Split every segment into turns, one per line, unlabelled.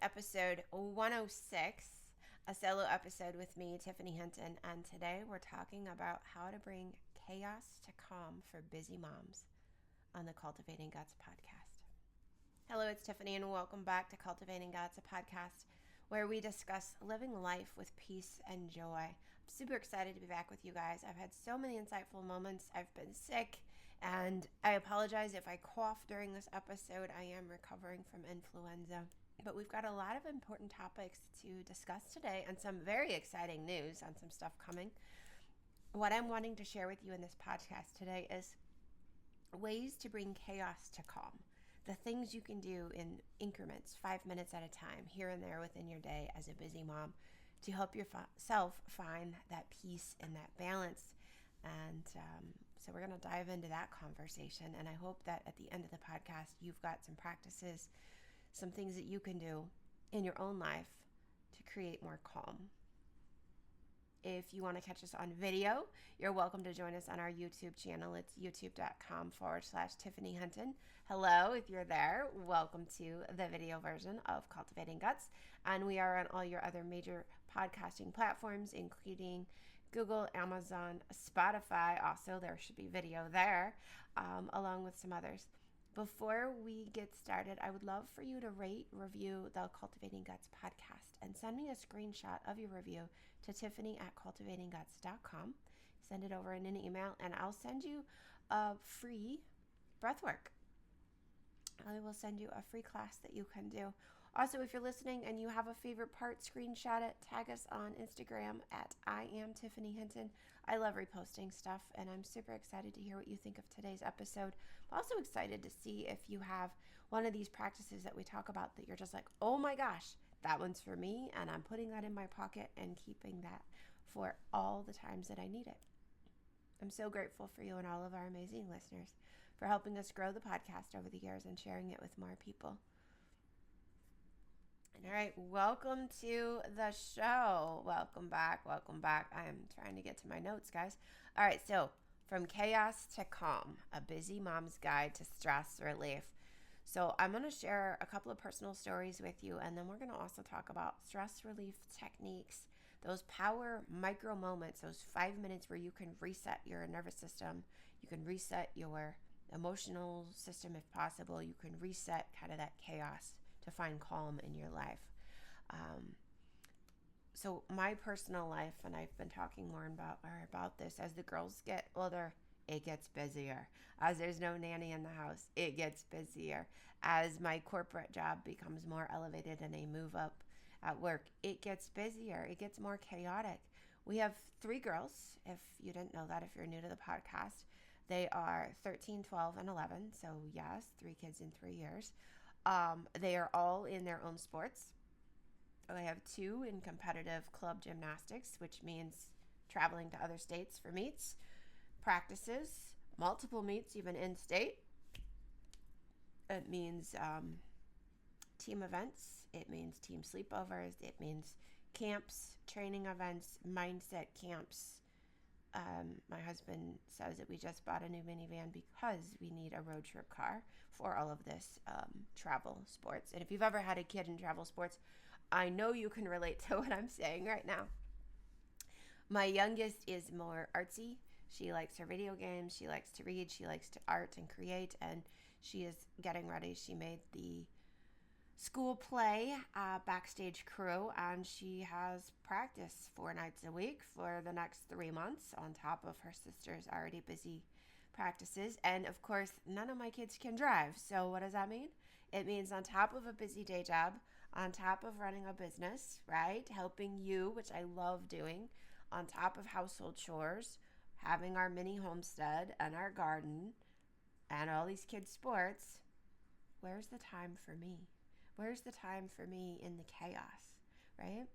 episode 106, a solo episode with me, Tiffany Hinton, and today we're talking about how to bring chaos to calm for busy moms on the Cultivating Guts podcast. Hello, it's Tiffany, and welcome back to Cultivating Guts, a podcast where we discuss living life with peace and joy. I'm super excited to be back with you guys. I've had so many insightful moments. I've been sick, and I apologize if I cough during this episode. I am recovering from influenza. But we've got a lot of important topics to discuss today and some very exciting news on some stuff coming. What I'm wanting to share with you in this podcast today is ways to bring chaos to calm. The things you can do in increments, 5 minutes at a time, here and there within your day as a busy mom, to help yourself find that peace and that balance. And so we're going to dive into that conversation. And I hope that at the end of the podcast, you've got some practices, some things that you can do in your own life to create more calm. If you want to catch us on video, you're welcome to join us on our YouTube channel. It's youtube.com/Tiffany Hinton. Hello, if you're there, welcome to the video version of Cultivating Guts. And we are on all your other major podcasting platforms, including Google, Amazon, Spotify. Also, there should be video there, along with some others. Before we get started, I would love for you to rate, review the Cultivating Guts podcast and send me a screenshot of your review to tiffany@cultivatingguts.com. Send it over in an email and I'll send you a free breathwork. I will send you a free class that you can do. Also, if you're listening and you have a favorite part, screenshot it, tag us on Instagram at I am Tiffany Hinton. I love reposting stuff, and I'm super excited to hear what you think of today's episode. I'm also excited to see if you have one of these practices that we talk about that you're just like, oh my gosh, that one's for me, and I'm putting that in my pocket and keeping that for all the times that I need it. I'm so grateful for you and all of our amazing listeners for helping us grow the podcast over the years and sharing it with more people. All right, welcome to the show. Welcome back. I am trying to get to my notes, guys. All right, so from chaos to calm, a busy mom's guide to stress relief. So I'm going to share a couple of personal stories with you, and then we're going to also talk about stress relief techniques, those power micro moments, those 5 minutes where you can reset your nervous system, you can reset your emotional system if possible, you can reset kind of that chaos to find calm in your life. So my personal life, and I've been talking more about this, as the girls get older, it gets busier. As there's no nanny in the house, it gets busier. As my corporate job becomes more elevated and I move up at work, it gets busier. It gets more chaotic. We have 3 girls, if you didn't know that, if you're new to the podcast. They are 13, 12, and 11. So yes, 3 kids in 3 years. They are all in their own sports. I have 2 in competitive club gymnastics, which means traveling to other states for meets, practices, multiple meets, even in state. It means team events. It means team sleepovers. It means camps, training events, mindset camps. My husband says that we just bought a new minivan because we need a road trip car for all of this travel sports. And if you've ever had a kid in travel sports, I know you can relate to what I'm saying right now. My youngest is more artsy. She likes her video games. She likes to read. She likes to art and create. And she is getting ready. She made the school play backstage crew, and she has practice 4 nights a week for the next 3 months on top of her sister's already busy practices. And of course, none of my kids can drive. So what does that mean? It means on top of a busy day job, on top of running a business, right? Helping you, which I love doing, on top of household chores, having our mini homestead and our garden and all these kids' sports. Where's the time for me? Where's the time for me in the chaos, right?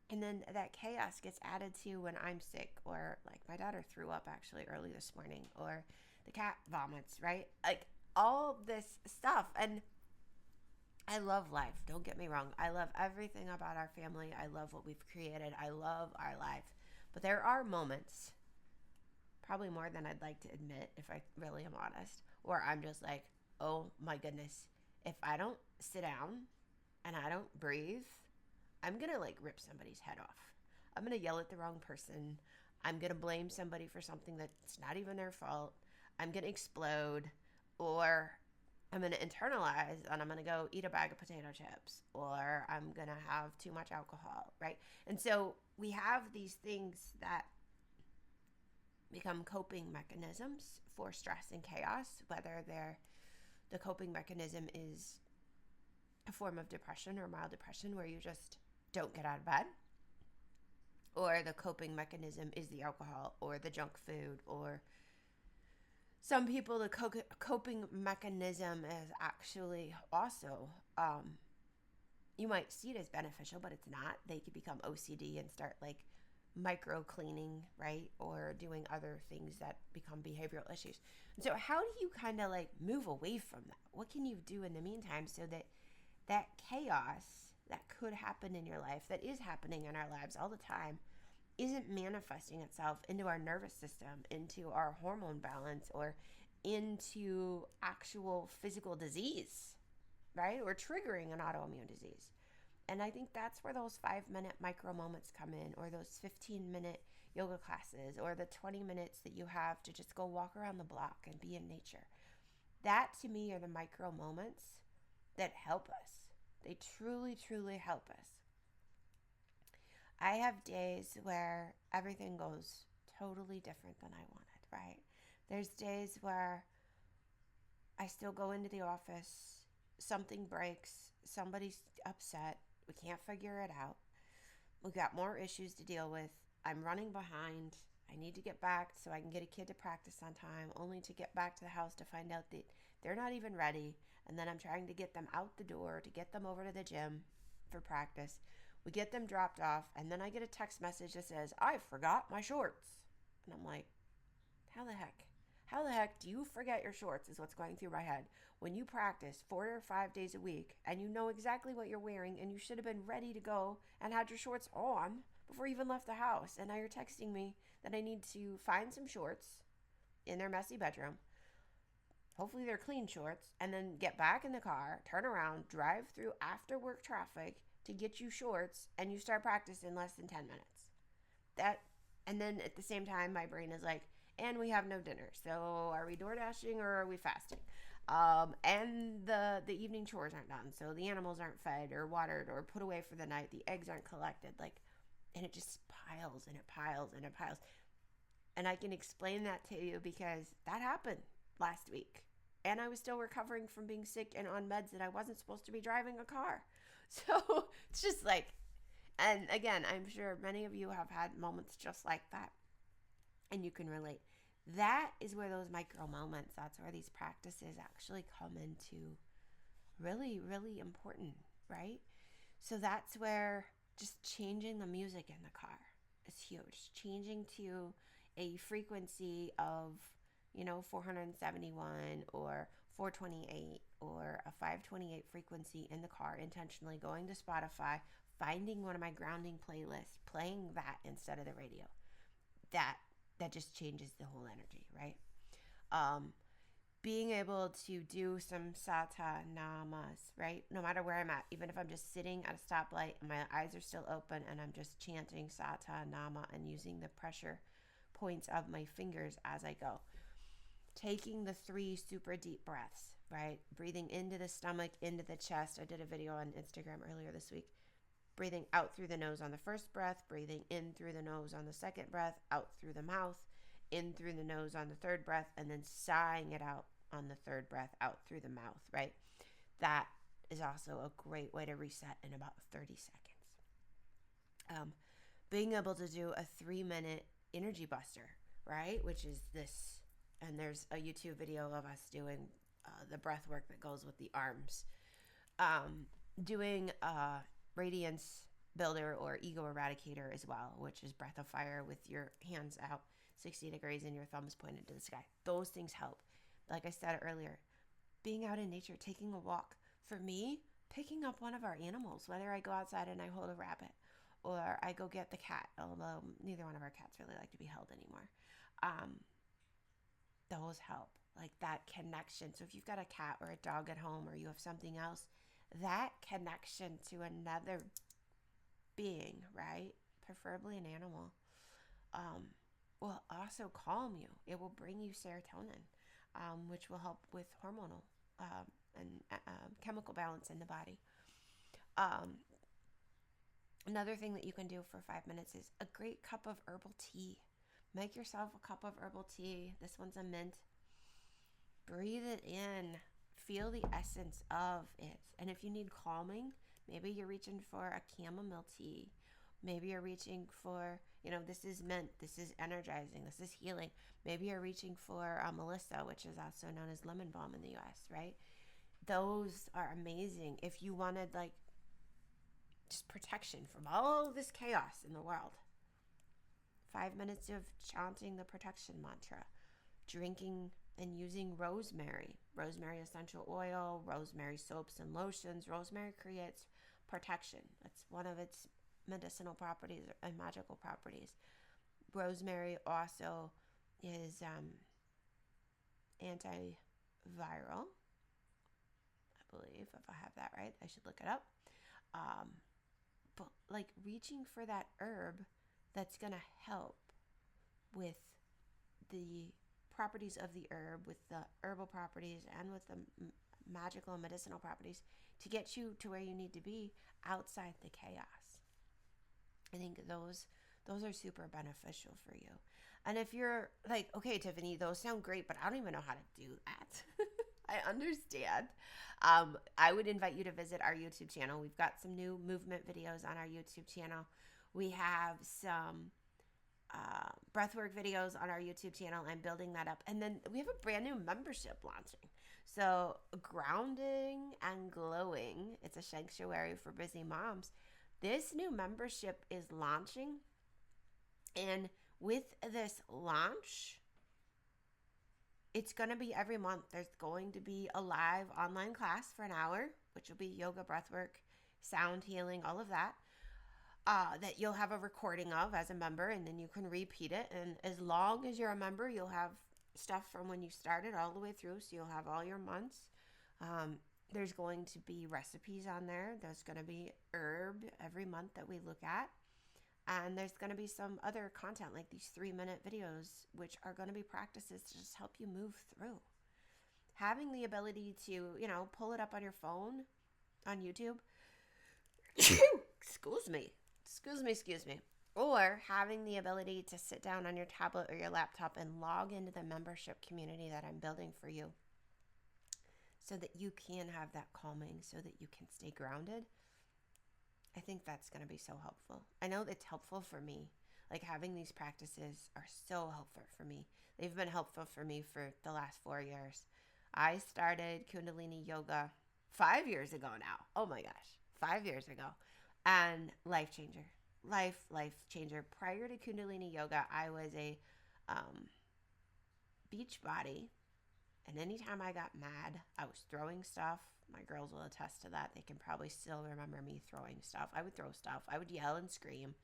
And then that chaos gets added to when I'm sick, or like my daughter threw up actually early this morning, or the cat vomits, right? Like all this stuff. And I love life. Don't get me wrong. I love everything about our family. I love what we've created. I love our life. But there are moments, probably more than I'd like to admit if I really am honest, where I'm just like, oh my goodness, if I don't sit down and I don't breathe, I'm going to like rip somebody's head off. I'm going to yell at the wrong person. I'm going to blame somebody for something that's not even their fault. I'm going to explode, or I'm going to internalize and I'm going to go eat a bag of potato chips, or I'm going to have too much alcohol, right? And so we have these things that become coping mechanisms for stress and chaos, whether the coping mechanism is a form of depression or mild depression where you just don't get out of bed, or the coping mechanism is the alcohol or the junk food, or some people the coping mechanism is actually also you might see it as beneficial, but it's not. They could become OCD and start like micro cleaning, right? Or doing other things that become behavioral issues. And so how do you kind of like move away from that? What can you do in the meantime so that that chaos that could happen in your life, that is happening in our lives all the time, isn't manifesting itself into our nervous system, into our hormone balance, or into actual physical disease, right? Or triggering an autoimmune disease. And I think that's where those 5-minute micro moments come in, or those 15-minute yoga classes, or the 20 minutes that you have to just go walk around the block and be in nature. That to me are the micro moments that help us. They truly, truly help us. I have days where everything goes totally different than I wanted, right? There's days where I still go into the office, something breaks, somebody's upset, we can't figure it out. We got more issues to deal with. I'm running behind. I need to get back so I can get a kid to practice on time, only to get back to the house to find out that they're not even ready. And then I'm trying to get them out the door to get them over to the gym for practice. We get them dropped off, and then I get a text message that says, I forgot my shorts. And I'm like, how the heck? How the heck do you forget your shorts is what's going through my head when you practice 4 or 5 days a week and you know exactly what you're wearing and you should have been ready to go and had your shorts on before you even left the house. And now you're texting me that I need to find some shorts in their messy bedroom. Hopefully they're clean shorts, and then get back in the car, turn around, drive through after work traffic to get you shorts, and you start practice in less than 10 minutes. And then at the same time, my brain is like, and we have no dinner. So are we door dashing or are we fasting? And the evening chores aren't done. So the animals aren't fed or watered or put away for the night. The eggs aren't collected. And it just piles and it piles and it piles. And I can explain that to you because that happened last week. And I was still recovering from being sick and on meds that I wasn't supposed to be driving a car. So it's just like, and again, I'm sure many of you have had moments just like that. And you can relate. That is where those micro moments, that's where these practices actually come into really, really important, right? So that's where just changing the music in the car is huge. Changing to a frequency of, 471 or 428 or a 528 frequency in the car, intentionally going to Spotify, finding one of my grounding playlists, playing that instead of the radio. That just changes the whole energy, right? Being able to do some sata namas, right? No matter where I'm at, even if I'm just sitting at a stoplight and my eyes are still open and I'm just chanting sata nama and using the pressure points of my fingers as I go. Taking the 3 super deep breaths, right? Breathing into the stomach, into the chest. I did a video on Instagram earlier this week. Breathing out through the nose on the first breath, breathing in through the nose on the second breath, out through the mouth, in through the nose on the third breath, and then sighing it out on the third breath, out through the mouth, right? That is also a great way to reset in about 30 seconds. Being able to do a 3-minute energy buster, right? Which is this, and there's a YouTube video of us doing the breath work that goes with the arms. Doing radiance builder or ego eradicator as well, which is breath of fire with your hands out 60 degrees and your thumbs pointed to the sky. Those things help. Like I said earlier, being out in nature, taking a walk. For me, picking up one of our animals, whether I go outside and I hold a rabbit or I go get the cat, although neither one of our cats really like to be held anymore. Those help, like that connection. So if you've got a cat or a dog at home or you have something else, that connection to another being, right? Preferably an animal, will also calm you. It will bring you serotonin, which will help with hormonal and chemical balance in the body. Um, Another thing that you can do for 5 minutes is a great cup of herbal tea. Make yourself a cup of herbal tea. This one's a mint. Breathe it in. Feel the essence of it. And if you need calming, maybe you're reaching for a chamomile tea. Maybe you're reaching for, this is mint. This is energizing. This is healing. Maybe you're reaching for Melissa, which is also known as lemon balm in the US, right? Those are amazing if you wanted just protection from all this chaos in the world. 5 minutes of chanting the protection mantra, drinking and using rosemary essential oil, rosemary soaps and lotions. Rosemary creates protection. That's one of its medicinal properties and magical properties. Rosemary also is antiviral, I believe, if I have that right. I should look it up. But reaching for that herb that's going to help with the properties of the herb, with the herbal properties and with the magical and medicinal properties to get you to where you need to be outside the chaos. I think those are super beneficial for you. And if you're like, okay, Tiffany, those sound great, but I don't even know how to do that. I understand. I would invite you to visit our YouTube channel. We've got some new movement videos on our YouTube channel. We have some breathwork videos on our YouTube channel. I'm building that up. And then we have a brand new membership launching. So Grounding and Glowing, it's a sanctuary for busy moms. This new membership is launching. And with this launch, it's going to be every month. There's going to be a live online class for an hour, which will be yoga, breathwork, sound healing, all of that, that you'll have a recording of as a member, and then you can repeat it. And as long as you're a member, you'll have stuff from when you started all the way through, so you'll have all your months. There's going to be recipes on there. There's going to be herb every month that we look at. And there's going to be some other content like these 3-minute videos, which are going to be practices to just help you move through. Having the ability to, pull it up on your phone, on YouTube. Excuse me. Or having the ability to sit down on your tablet or your laptop and log into the membership community that I'm building for you so that you can have that calming, so that you can stay grounded. I think that's going to be so helpful. I know it's helpful for me. Having these practices are so helpful for me. They've been helpful for me for the last 4 years. I started Kundalini yoga 5 years ago now. Oh my gosh, 5 years ago. And life changer. Life changer. Prior to Kundalini yoga, I was a beach body. And anytime I got mad, I was throwing stuff. My girls will attest to that. They can probably still remember me throwing stuff. I would throw stuff. I would yell and scream.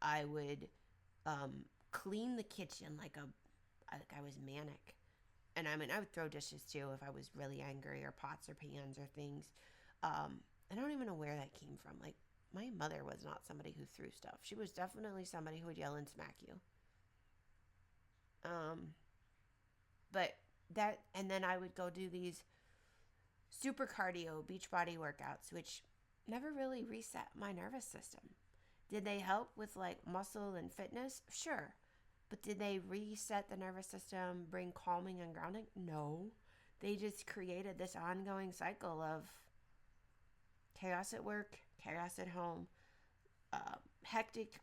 I would clean the kitchen like I was manic. And I would throw dishes too if I was really angry, or pots or pans or things. I don't even know where that came from. My mother was not somebody who threw stuff. She was definitely somebody who would yell and smack you. And then I would go do these super cardio beach body workouts, which never really reset my nervous system. Did they help with muscle and fitness? Sure. But did they reset the nervous system, bring calming and grounding? No. They just created this ongoing cycle of chaos at work, chaos at home, hectic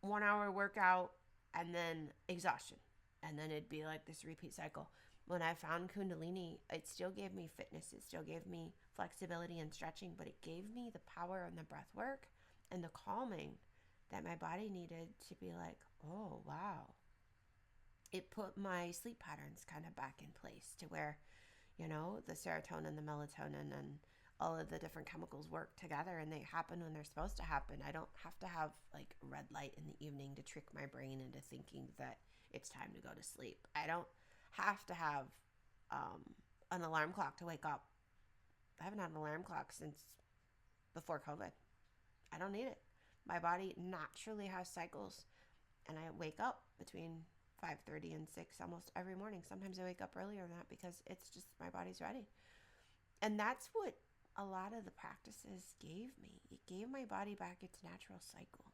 1-hour workout, and then exhaustion. And then it'd be this repeat cycle. When I found Kundalini, it still gave me fitness. It still gave me flexibility and stretching, but it gave me the power and the breath work and the calming that my body needed to be oh, wow. It put my sleep patterns kind of back in place to where, the serotonin, the melatonin, and all of the different chemicals work together, and they happen when they're supposed to happen. I don't have to have red light in the evening to trick my brain into thinking that it's time to go to sleep. I don't have to have an alarm clock to wake up. I haven't had an alarm clock since before COVID. I don't need it. My body naturally has cycles, and I wake up between 5:30 and 6 almost every morning. Sometimes I wake up earlier than that because it's just my body's ready. And that's what a lot of the practices gave me. It gave my body back its natural cycle.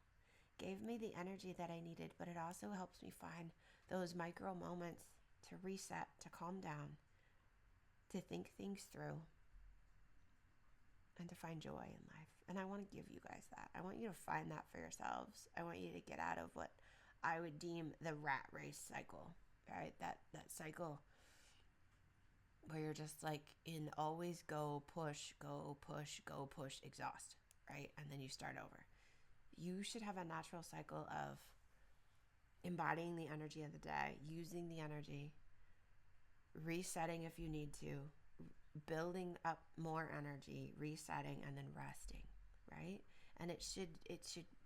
Gave me the energy that I needed, but it also helps me find those micro moments to reset, to calm down, to think things through, and to find joy in life. And I want to give you guys that. I want you to find that for yourselves. I want you to get out of what I would deem the rat race cycle, right? That cycle where you're just like in always go, push, exhaust, right? And then you start over. You should have a natural cycle of embodying the energy of the day, using the energy, resetting if you need to, building up more energy, resetting, and then resting, right? And it should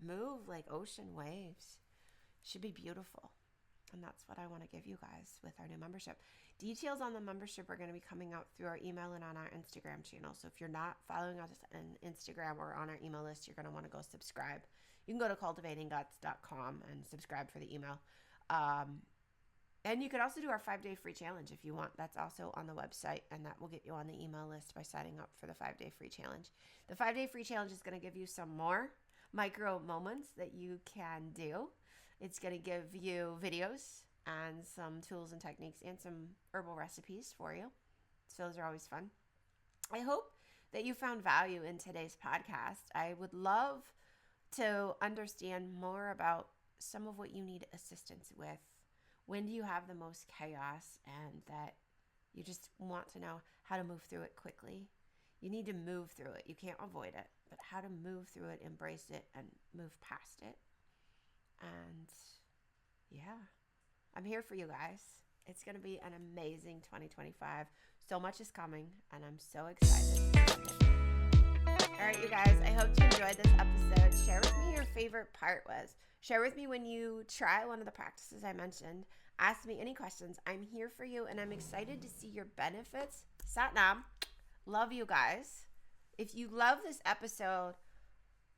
move like ocean waves. It should be beautiful. And that's what I want to give you guys with our new membership. Details on the membership are going to be coming out through our email and on our Instagram channel. So if you're not following us on Instagram or on our email list, you're going to want to go subscribe. You can go to cultivatingguts.com and subscribe for the email. And you could also do our 5-day free challenge if you want. That's also on the website, and that will get you on the email list by signing up for the 5-day free challenge. The 5-day free challenge is going to give you some more micro moments that you can do. It's going to give you videos and some tools and techniques and some herbal recipes for you. So those are always fun. I hope that you found value in today's podcast. I would love to understand more about some of what you need assistance with. When do you have the most chaos and that you just want to know how to move through it quickly? You need to move through it. You can't avoid it, but how to move through it, embrace it, and move past it. And yeah, I'm here for you guys. It's going to be an amazing 2025. So much is coming, and I'm so excited. All right, you guys, I hope you enjoyed this episode. Share with me your favorite part was. Share with me when you try one of the practices I mentioned. Ask me any questions. I'm here for you, and I'm excited to see your benefits. Satnam, love you guys. If you love this episode,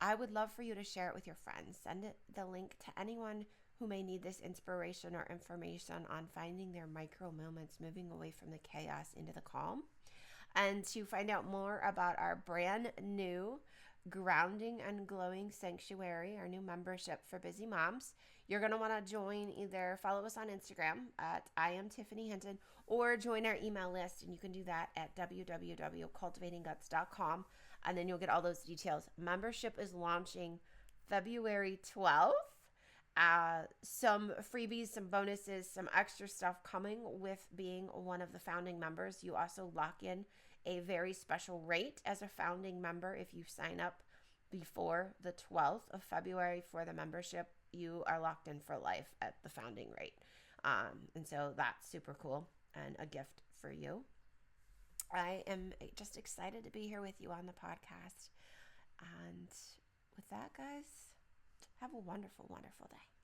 I would love for you to share it with your friends. Send the link to anyone who may need this inspiration or information on finding their micro moments, moving away from the chaos into the calm. And to find out more about our brand new Grounding and Glowing Sanctuary, our new membership for busy moms, you're going to want to join, either follow us on Instagram at I am Tiffany Hinton, or join our email list. And you can do that at www.cultivatingguts.com. And then you'll get all those details. Membership is launching February 12th. Some freebies, some bonuses, some extra stuff coming with being one of the founding members. You also lock in a very special rate as a founding member. If you sign up before the 12th of February for the membership, you are locked in for life at the founding rate. And so that's super cool and a gift for you. I am just excited to be here with you on the podcast. And with that, guys, have a wonderful, wonderful day.